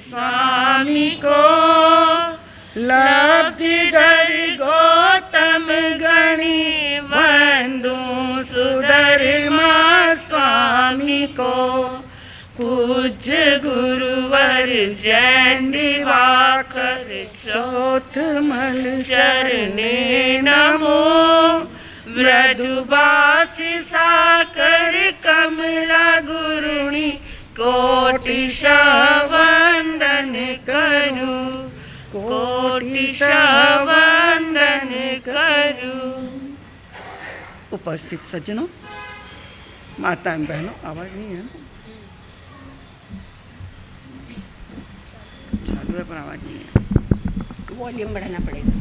स्वामी को, लब्धिधर गौतम गणी वंदू सुधर्मा स्वामी को। पूज्य गुरुवर जैन दिवाकर चौथमल चरणे नमो। मृदुबासी साकर कमला गुरुणी कोटिशः वंदन करूं, कोटिशः वंदन करूं। उपस्थित सज्जनों, माताएं बहनों, आवाज नहीं है, चालू है पर आवाज नहीं है, वॉल्यूम बढ़ाना पड़ेगा।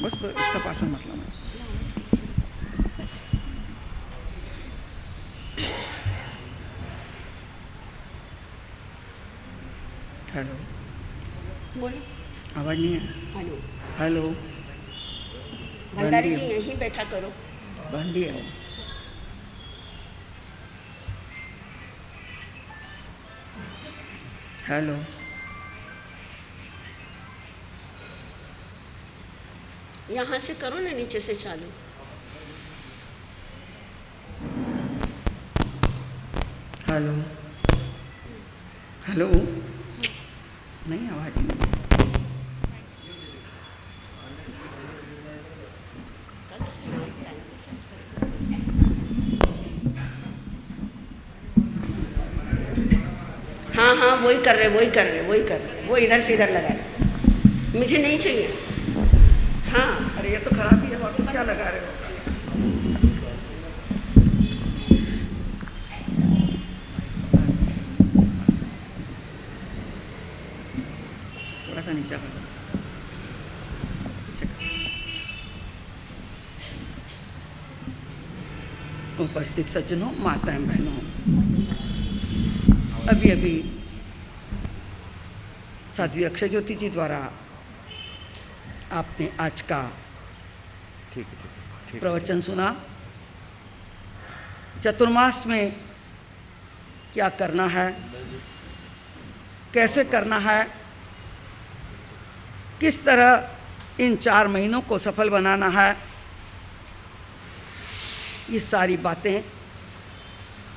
बस इसका पास में मतलब है। हेलो, बोलो। आवाज नहीं है। हेलो, हेलो, भंडारी जी यहीं बैठा करो। बंदी है। हेलो, यहाँ से करो ना, नीचे से चालू। हेलो, हेलो, नहीं आवाज नहीं। हाँ हाँ, वही कर रहे, वही कर रहे, वही कर रहे, वो इधर से इधर लगा रहे। मुझे नहीं चाहिए। हाँ, अरे ये तो खराब ही है, वापस क्या लगा रहे हो? थोड़ा सा नीचा कर। उपस्थित सज्जनों, माताएं बहनों, अभी अभी साध्वी अक्षय ज्योति जी द्वारा आपने आज का प्रवचन सुना। चतुर्मास में क्या करना है, कैसे करना है, किस तरह इन 4 महीनों को सफल बनाना है, ये सारी बातें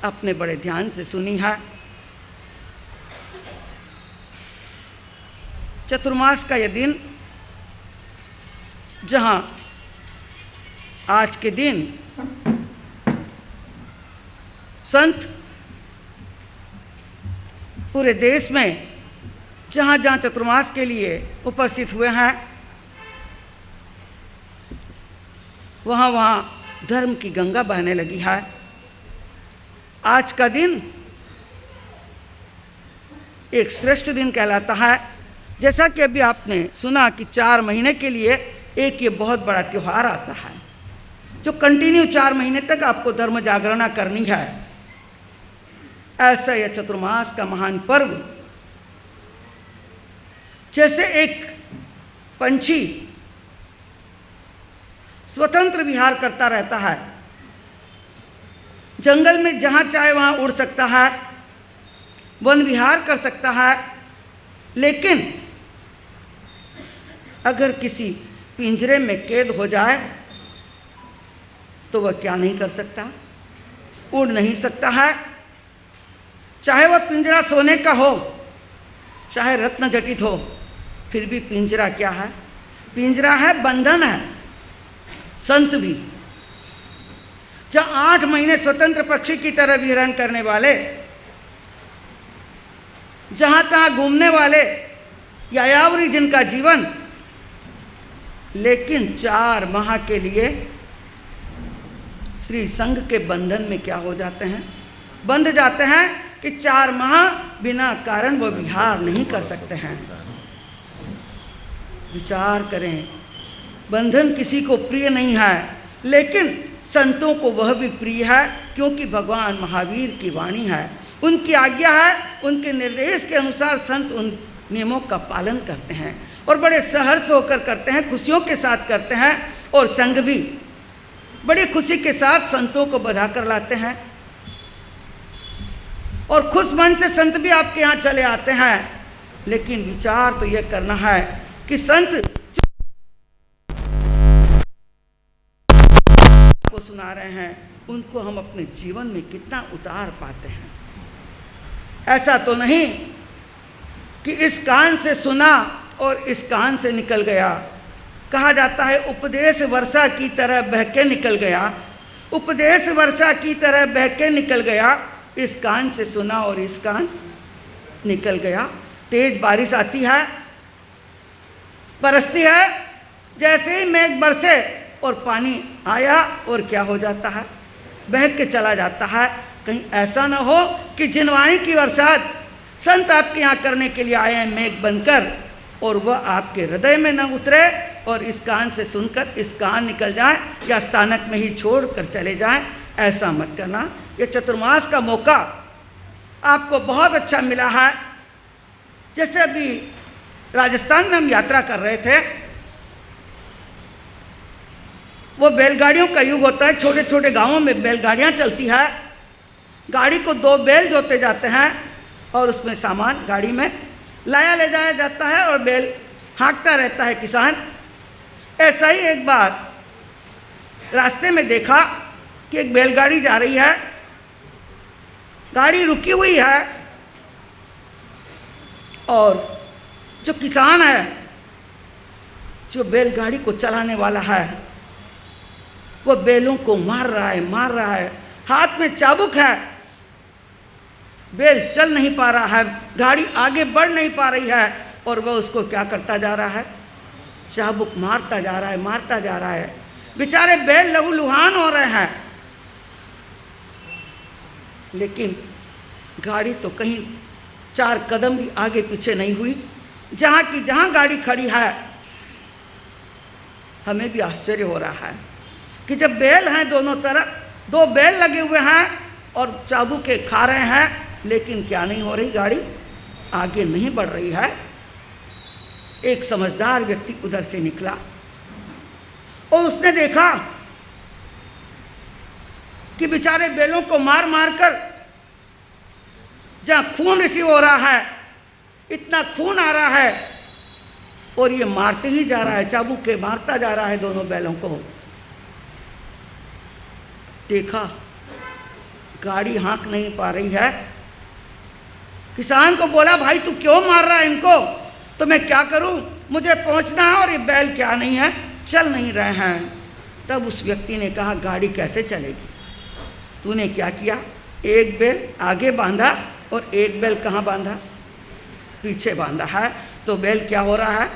आपने बड़े ध्यान से सुनी है। चतुर्मास का यह दिन, जहाँ आज के दिन संत पूरे देश में जहाँ जहाँ चतुर्मास के लिए उपस्थित हुए हैं, वहाँ वहाँ धर्म की गंगा बहने लगी है। आज का दिन एक श्रेष्ठ दिन कहलाता है। जैसा कि अभी आपने सुना कि 4 महीने के लिए एक ये बहुत बड़ा त्यौहार आता है, जो कंटिन्यू 4 महीने तक आपको धर्म जागरणा करनी है। ऐसा यह चतुर्मास का महान पर्व, जैसे एक पंछी स्वतंत्र विहार करता रहता है, जंगल में जहाँ चाहे वहाँ उड़ सकता है, वन विहार कर सकता है, लेकिन अगर किसी पिंजरे में कैद हो जाए तो वह क्या नहीं कर सकता, उड़ नहीं सकता है। चाहे वह पिंजरा सोने का हो, चाहे रत्न जटित हो, फिर भी पिंजरा क्या है? पिंजरा है, बंधन है। संत भी जहाँ 8 महीने स्वतंत्र पक्षी की तरह विहरण करने वाले, जहाँ तहाँ घूमने वाले, यायावरी जिनका जीवन, लेकिन 4 माह के लिए श्री संघ के बंधन में क्या हो जाते हैं? बंध जाते हैं कि 4 माह बिना कारण वो विहार नहीं कर सकते हैं। विचार करें, बंधन किसी को प्रिय नहीं है, लेकिन संतों को वह भी प्रिय है, क्योंकि भगवान महावीर की वाणी है, उनकी आज्ञा है, उनके निर्देश के अनुसार संत उन नियमों का पालन करते हैं और बड़े सहर्ष होकर करते हैं, खुशियों के साथ करते हैं। और संघ भी बड़ी खुशी के साथ संतों को बधा कर लाते हैं और खुश मन से संत भी आपके यहाँ चले आते हैं। लेकिन विचार तो यह करना है कि संत को सुना रहे हैं उनको हम अपने जीवन में कितना उतार पाते हैं। ऐसा तो नहीं कि इस कान से सुना और इस कान से निकल गया। कहा जाता है उपदेश वर्षा की तरह बह के निकल गया, उपदेश वर्षा की तरह बह के निकल गया, इस कान से सुना और इस कान निकल गया। तेज बारिश आती है, बरसती है, जैसे ही मेघ बरसे और पानी आया और क्या हो जाता है, बह के चला जाता है। कहीं ऐसा ना हो कि जिनवाणी की बरसात संत आपके यहाँ करने के लिए आए हैं मेघ बनकर, और वह आपके हृदय में न उतरे और इस कान से सुनकर इस कान निकल जाए या स्थानक में ही छोड़ कर चले जाएं। ऐसा मत करना। ये चतुर्मास का मौका आपको बहुत अच्छा मिला है। जैसे अभी राजस्थान में हम यात्रा कर रहे थे, वो बैलगाड़ियों का युग होता है। छोटे छोटे गांवों में बैलगाड़ियां चलती है, गाड़ी को 2 बैल जोते जाते हैं और उसमें सामान गाड़ी में लाया ले जाया जाता है और बैल हाँकता रहता है किसान। ऐसा ही एक बार रास्ते में देखा कि एक बैलगाड़ी जा रही है, गाड़ी रुकी हुई है और जो किसान है, जो बैलगाड़ी को चलाने वाला है, वो बैलों को मार रहा है, हाथ में चाबुक है, बैल चल नहीं पा रहा है, गाड़ी आगे बढ़ नहीं पा रही है और वह उसको क्या करता जा रहा है, चाबुक मारता जा रहा है। बेचारे बैल लहूलुहान हो रहे हैं, लेकिन गाड़ी तो कहीं 4 कदम भी आगे पीछे नहीं हुई। जहाँ की जहाँ गाड़ी खड़ी है, हमें भी आश्चर्य हो रहा है कि जब बैल हैं दोनों तरफ, 2 बैल लगे हुए हैं और चाबुके खा रहे हैं, लेकिन क्या नहीं हो रही, गाड़ी आगे नहीं बढ़ रही है। एक समझदार व्यक्ति उधर से निकला और उसने देखा कि बेचारे बैलों को मार मार कर जहाँ खून रिसीव हो रहा है, इतना खून आ रहा है और ये मारते ही जा रहा है, चाबुके मारता जा रहा है दोनों बैलों को। देखा गाड़ी हाँक नहीं पा रही है। किसान को बोला, भाई तू क्यों मार रहा है इनको, तो मैं क्या करूं, मुझे पहुंचना है और ये बैल क्या नहीं है, चल नहीं रहे हैं। तब उस व्यक्ति ने कहा, गाड़ी कैसे चलेगी, तूने क्या किया, एक बैल आगे बांधा और एक बैल कहाँ बांधा, पीछे बांधा है। तो बैल क्या हो रहा है,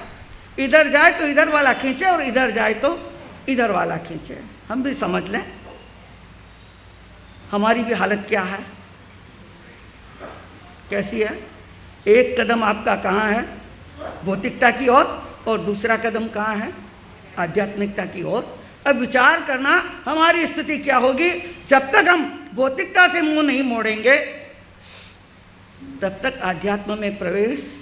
इधर जाए तो इधर वाला खींचे और इधर जाए तो इधर वाला खींचे। हम भी समझ लें हमारी भी हालत क्या है, कैसी है। एक कदम आपका कहाँ है, भौतिकता की ओर, और दूसरा कदम कहाँ है, आध्यात्मिकता की ओर। अब विचार करना हमारी स्थिति क्या होगी। जब तक हम भौतिकता से मुंह नहीं मोड़ेंगे, तब तक आध्यात्म में प्रवेश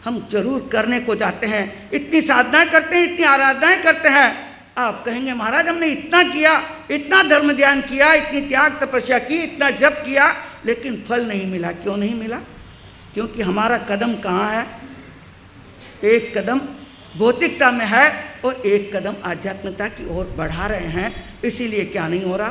हम जरूर करने को जाते हैं। इतनी साधनाएं करते हैं, इतनी आराधनाएं करते हैं। आप कहेंगे, महाराज हमने इतना किया, इतना धर्म ध्यान किया, इतनी त्याग तपस्या की, इतना जप किया, लेकिन फल नहीं मिला। क्यों नहीं मिला, क्योंकि हमारा कदम कहाँ है, एक कदम भौतिकता में है और एक कदम आध्यात्मिकता की ओर बढ़ा रहे हैं। इसीलिए क्या नहीं हो रहा,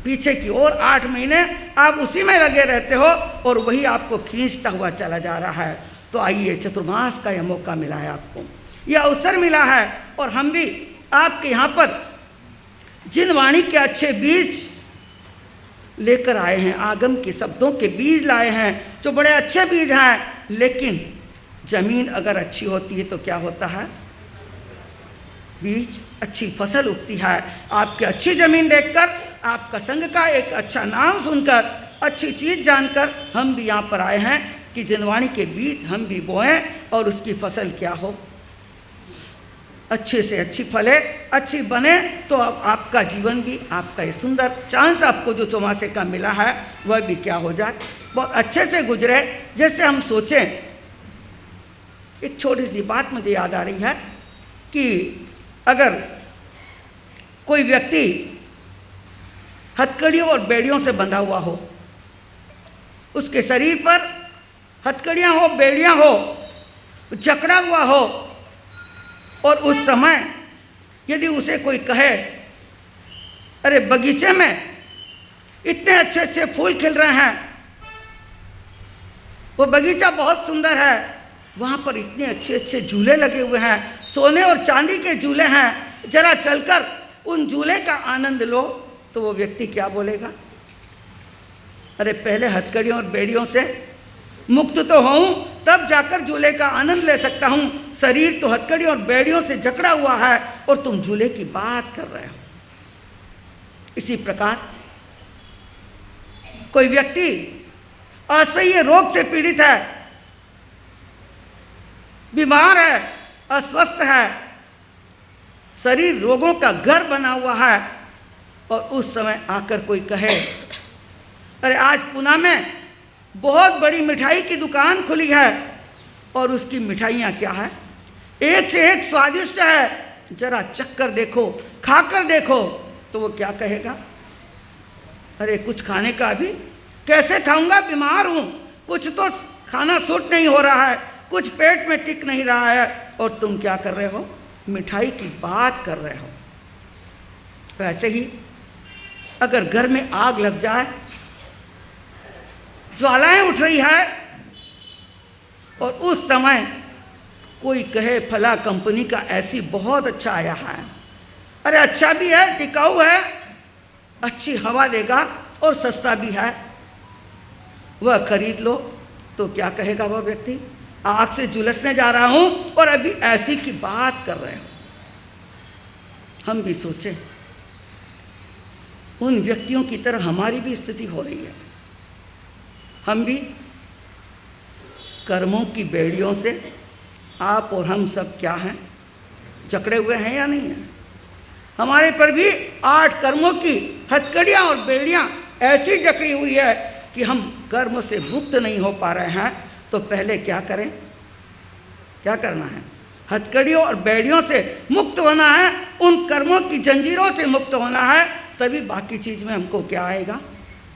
पीछे की ओर 8 महीने आप उसी में लगे रहते हो और वही आपको खींचता हुआ चला जा रहा है। तो आइए, चतुर्मास का यह मौका मिला है, आपको यह अवसर मिला है और हम भी आपके यहाँ पर जिन वाणी के अच्छे बीज लेकर आए हैं, आगम के शब्दों के बीज लाए हैं, जो बड़े अच्छे बीज हैं, लेकिन जमीन अगर अच्छी होती है तो क्या होता है, बीज अच्छी फसल उगती है। आपकी अच्छी जमीन देखकर, आपका संघ का एक अच्छा नाम सुनकर, अच्छी चीज़ जानकर हम भी यहाँ पर आए हैं कि जिनवाणी के बीज हम भी बोएं और उसकी फसल क्या हो, अच्छे से अच्छी फले, अच्छी बने। तो अब आपका जीवन भी, आपका ये सुंदर चांस आपको जो चौमासे का मिला है वह भी क्या हो जाए, बहुत अच्छे से गुजरे। जैसे हम सोचें, एक छोटी सी बात मुझे याद आ रही है कि अगर कोई व्यक्ति हथकड़ियों और बेड़ियों से बंधा हुआ हो, उसके शरीर पर हथकड़ियाँ हो, बेड़ियाँ हो, जकड़ा हुआ हो, और उस समय यदि उसे कोई कहे अरे बगीचे में इतने अच्छे अच्छे फूल खिल रहे हैं, वो बगीचा बहुत सुंदर है, वहाँ पर इतने अच्छे अच्छे झूले लगे हुए हैं, सोने और चांदी के झूले हैं, जरा चलकर उन झूले का आनंद लो, तो वो व्यक्ति क्या बोलेगा? अरे पहले हथकड़ियों और बेड़ियों से मुक्त तो हूँ, तब जाकर झूले का आनंद ले सकता हूँ। शरीर तो हथकड़ियों और बेड़ियों से जकड़ा हुआ है और तुम झूले की बात कर रहे हो। इसी प्रकार कोई व्यक्ति असह्य रोग से पीड़ित है, बीमार है, अस्वस्थ है, शरीर रोगों का घर बना हुआ है, और उस समय आकर कोई कहे अरे आज पुणे में बहुत बड़ी मिठाई की दुकान खुली है और उसकी मिठाइयाँ क्या है, एक से एक स्वादिष्ट है, जरा चखकर देखो, खाकर देखो, तो वो क्या कहेगा? अरे कुछ खाने का अभी कैसे खाऊंगा, बीमार हूँ, कुछ तो खाना सूट नहीं हो रहा है, कुछ पेट में टिक नहीं रहा है, और तुम क्या कर रहे हो? मिठाई की बात कर रहे हो। वैसे ही अगर घर में आग लग जाए, ज्वालाएं उठ रही है, और उस समय कोई कहे फला कंपनी का ऐसी बहुत अच्छा आया है, अरे अच्छा भी है, टिकाऊ है, अच्छी हवा देगा और सस्ता भी है, वह खरीद लो, तो क्या कहेगा वह व्यक्ति? आग से झुलसने जा रहा हूं और अभी ऐसी की बात कर रहे हो। हम भी सोचें, उन व्यक्तियों की तरह हमारी भी स्थिति हो रही है। हम भी कर्मों की बेड़ियों से आप और हम सब क्या हैं, जकड़े हुए हैं या नहीं हैं? हमारे पर भी 8 कर्मों की हथकड़ियाँ और बेड़ियाँ ऐसी जकड़ी हुई है कि हम कर्म से मुक्त नहीं हो पा रहे हैं। तो पहले क्या करें? क्या करना है? हथकड़ियों और बेड़ियों से मुक्त होना है, उन कर्मों की जंजीरों से मुक्त होना है, तभी बाकी चीज़ में हमको क्या आएगा?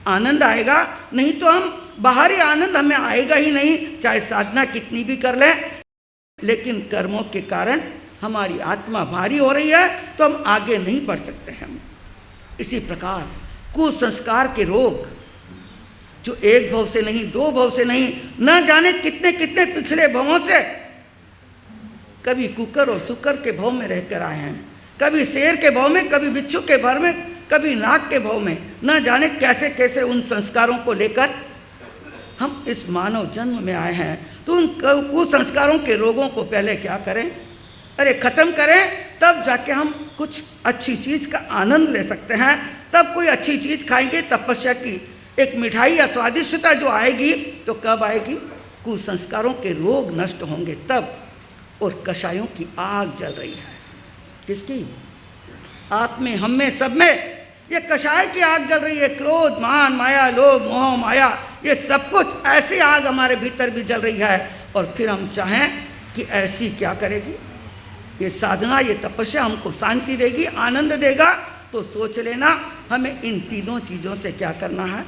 आनंद आएगा। नहीं तो हम बाहरी आनंद हमें आएगा ही नहीं, चाहे साधना कितनी भी कर लें, लेकिन कर्मों के कारण हमारी आत्मा भारी हो रही है, तो हम आगे नहीं बढ़ सकते हैं। इसी प्रकार कुसंस्कार के रोग जो एक भव से नहीं, 2 भव से नहीं, न जाने कितने कितने पिछले भवों से, कभी कुकर और सुकर के भव में रहकर आए हैं, कभी शेर के भव में, कभी बिच्छू के भर में, कभी नाग के भव में, न जाने कैसे कैसे उन संस्कारों को लेकर हम इस मानव जन्म में आए हैं। तो उन कुसंस्कारों के रोगों को पहले क्या करें? अरे ख़त्म करें, तब जाके हम कुछ अच्छी चीज़ का आनंद ले सकते हैं। तब कोई अच्छी चीज़ खाएंगे, तपस्या की एक मिठाई या स्वादिष्टता जो आएगी, तो कब आएगी? कुसंस्कारों के रोग नष्ट होंगे तब। और कषायों की आग जल रही है, किसकी? आप में, हम में, सब में ये कषाय की आग जल रही है। क्रोध, मान, माया, लोभ, मोह, माया, ये सब कुछ ऐसी आग हमारे भीतर भी जल रही है। और फिर हम चाहें कि ऐसी क्या करेगी ये साधना, ये तपस्या हमको शांति देगी, आनंद देगा, तो सोच लेना हमें इन तीनों चीज़ों से क्या करना है?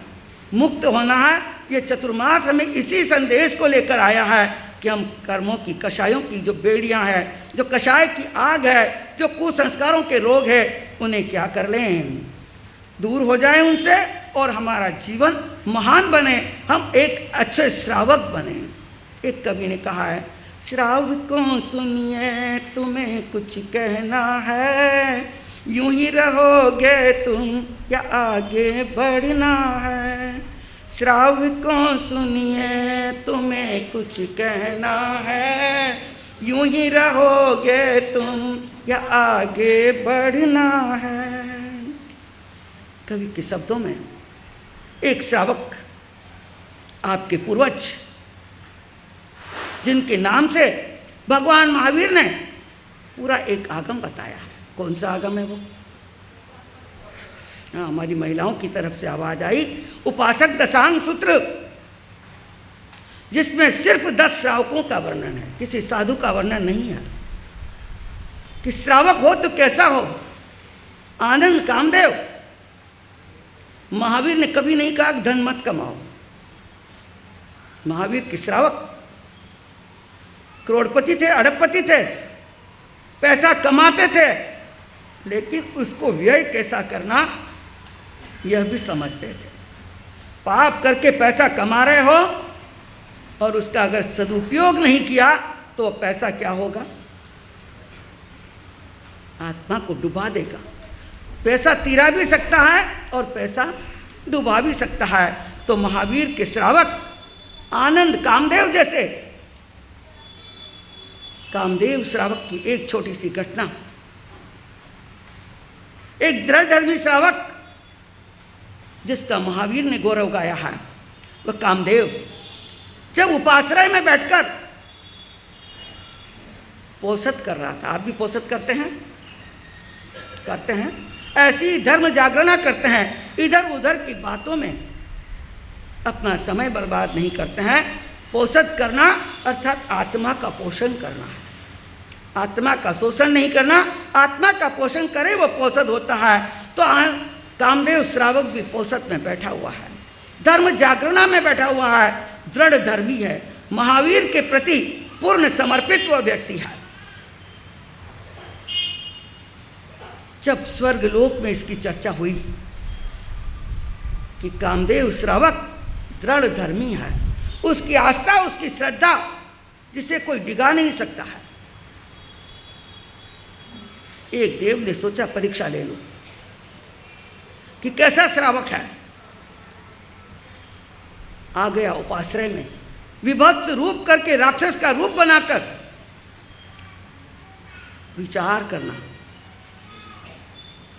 मुक्त होना है। ये चतुर्मास हमें इसी संदेश को लेकर आया है कि हम कर्मों की, कषायों की जो बेड़ियां हैं, जो कषाय की आग है, जो कुसंस्कारों के रोग है, उन्हें क्या कर लें? दूर हो जाए उनसे, और हमारा जीवन महान बने, हम एक अच्छे श्रावक बने। एक कवि ने कहा है, श्रावकों सुनिए तुम्हें कुछ कहना है, यूं ही रहोगे तुम या आगे बढ़ना है। श्रावकों सुनिए तुम्हें कुछ कहना है, यूं ही रहोगे तुम या आगे बढ़ना है। कवि के शब्दों में एक श्रावक, आपके पूर्वज, जिनके नाम से भगवान महावीर ने पूरा एक आगम बताया है। कौन सा आगम है वो? हमारी महिलाओं की तरफ से आवाज आई, उपासक दशांग सूत्र, जिसमें सिर्फ 10 श्रावकों का वर्णन है, किसी साधु का वर्णन नहीं है। कि श्रावक हो तो कैसा हो? आनंद कामदेव, महावीर ने कभी नहीं कहा धन मत कमाओ, महावीर के श्रावक करोड़पति थे, अरबपति थे, पैसा कमाते थे, लेकिन उसको व्यय कैसा करना यह भी समझते थे। पाप करके पैसा कमा रहे हो और उसका अगर सदुपयोग नहीं किया तो पैसा क्या होगा? आत्मा को डुबा देगा। पैसा तिरा भी सकता है और पैसा डुबा भी सकता है। तो महावीर के श्रावक आनंद कामदेव जैसे, कामदेव श्रावक की एक छोटी सी घटना, एक दृढ़धर्मी श्रावक जिसका महावीर ने गौरव गाया है, वह कामदेव जब उपाश्रय में बैठकर पोषत कर रहा था। आप भी पोषत करते हैं? करते हैं। ऐसी धर्म जागरणा करते हैं, इधर उधर की बातों में अपना समय बर्बाद नहीं करते हैं। पोषत करना अर्थात आत्मा का पोषण करना है, आत्मा का शोषण नहीं करना। आत्मा का पोषण करे वो पोषद होता है। तो कामदेव श्रावक भी पोषद में बैठा हुआ है, धर्म जागरणा में बैठा हुआ है, दृढ़ धर्मी है, महावीर के प्रति पूर्ण समर्पित वह व्यक्ति है। जब स्वर्गलोक में इसकी चर्चा हुई कि कामदेव श्रावक दृढ़ धर्मी है, उसकी आस्था, उसकी श्रद्धा जिसे कोई डिगा नहीं सकता है, एक देव ने सोचा परीक्षा ले लो कि कैसा श्रावक है। आ गया उपाश्रय में, विभत्स रूप करके, राक्षस का रूप बनाकर विचार करना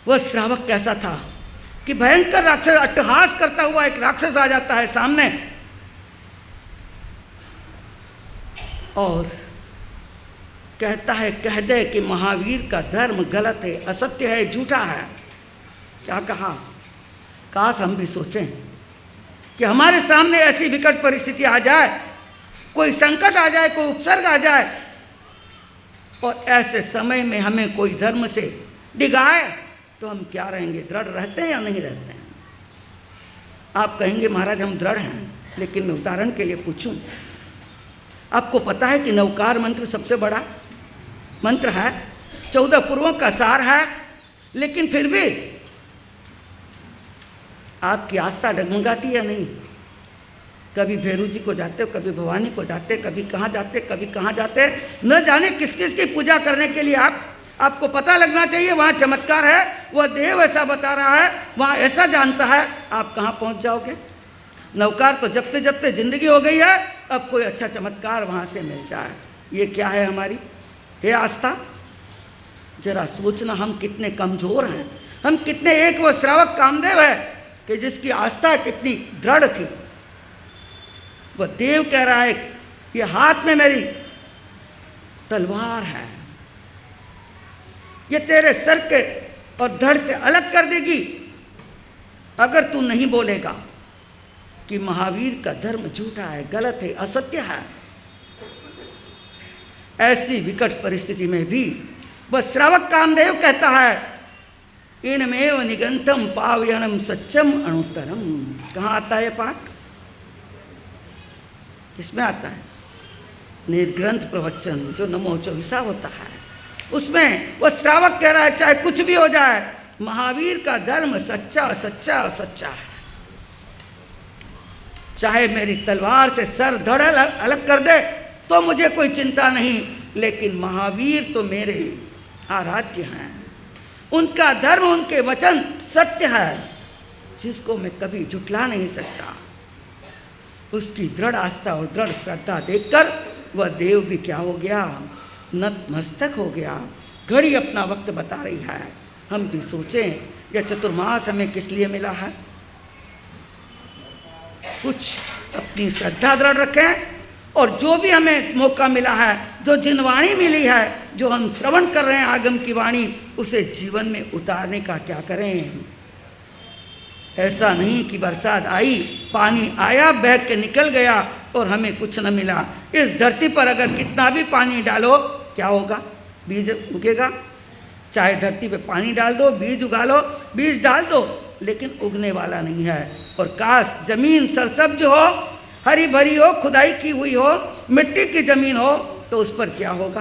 वह श्रावक कैसा था कि भयंकर राक्षस, अट्टहास करता हुआ एक राक्षस आ जाता है सामने और कहता है, कह दे कि महावीर का धर्म गलत है, असत्य है, झूठा है। क्या कहा? काश हम भी सोचें कि हमारे सामने ऐसी विकट परिस्थिति आ जाए, कोई संकट आ जाए, कोई उपसर्ग आ जाए और ऐसे समय में हमें कोई धर्म से डिगाए तो हम क्या रहेंगे? दृढ़ रहते हैं या नहीं रहते हैं? आप कहेंगे महाराज हम दृढ़ हैं, लेकिन मैं उदाहरण के लिए पूछूं, आपको पता है कि नवकार मंत्र सबसे बड़ा मंत्र है, 14 पूर्वों का सार है, लेकिन फिर भी आपकी आस्था डगमगाती है नहीं? कभी भैरू जी को जाते हो, कभी भवानी को जाते, कभी कहाँ जाते, कभी कहाँ जाते, न जाने किस किस की पूजा करने के लिए आपको पता लगना चाहिए वहाँ चमत्कार है, वह देव ऐसा बता रहा है, वहाँ ऐसा जानता है, आप कहाँ पहुँच जाओगे? नवकार तो जपते जपते जिंदगी हो गई है, अब कोई अच्छा चमत्कार वहाँ से मिल जाए, ये क्या है हमारी? हे आस्था, जरा सोचना हम कितने कमज़ोर हैं, हम कितने। एक वो श्रावक कामदेव है कि जिसकी आस्था कितनी दृढ़ थी, वह देव कह रहा है ये हाथ में मेरी तलवार है, ये तेरे सर के और धड़ से अलग कर देगी अगर तू नहीं बोलेगा कि महावीर का धर्म झूठा है, गलत है, असत्य है। ऐसी विकट परिस्थिति में भी वह श्रावक कामदेव कहता है, इनमेव निगंतम पावयणम सच्चम अणुत्तरम। कहाँ आता है पाठ? किसमें आता है? निर्ग्रंथ प्रवचन जो नमो 24 होता है, उसमें वह श्रावक कह रहा है चाहे कुछ भी हो जाए, महावीर का धर्म सच्चा सच्चा सच्चा है। चाहे मेरी तलवार से सर धड़ अलग कर दे तो मुझे कोई चिंता नहीं, लेकिन महावीर तो मेरे आराध्य हैं, उनका धर्म, उनके वचन सत्य है, जिसको मैं कभी झुठला नहीं सकता। उसकी दृढ़ आस्था और दृढ़ श्रद्धा देखकर वह देव भी क्या हो गया? नतमस्तक हो गया। घड़ी अपना वक्त बता रही है। हम भी सोचें यह चतुर्मास हमें किस लिए मिला है? कुछ अपनी श्रद्धा दृढ़ रखें और जो भी हमें मौका मिला है, जो जिनवाणी मिली है, जो हम श्रवण कर रहे हैं आगम की वाणी, उसे जीवन में उतारने का क्या करें। ऐसा नहीं कि बरसात आई, पानी आया, बह के निकल गया और हमें कुछ न मिला। इस धरती पर अगर कितना भी पानी डालो क्या होगा? बीज उगेगा। चाहे धरती पे पानी डाल दो, बीज उगा लो, बीज डाल दो, लेकिन उगने वाला नहीं है। और काश जमीन सरसब्ज हो हरी भरी हो, खुदाई की हुई हो, मिट्टी की जमीन हो, तो उस पर क्या होगा?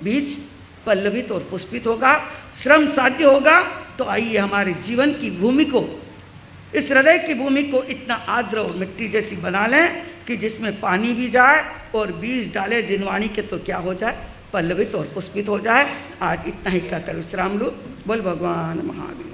बीज पल्लवित और पुष्पित होगा, श्रम साध्य होगा। तो आइए हमारे जीवन की भूमि को, इस हृदय की भूमि को इतना आर्द्र और मिट्टी जैसी बना लें कि जिसमें पानी भी जाए और बीज डाले जिनवाणी के, तो क्या हो जाए? पल्लवित और पुष्पित हो जाए। आज इतना ही कहकर विश्राम लूँ। बोल भगवान महावीर।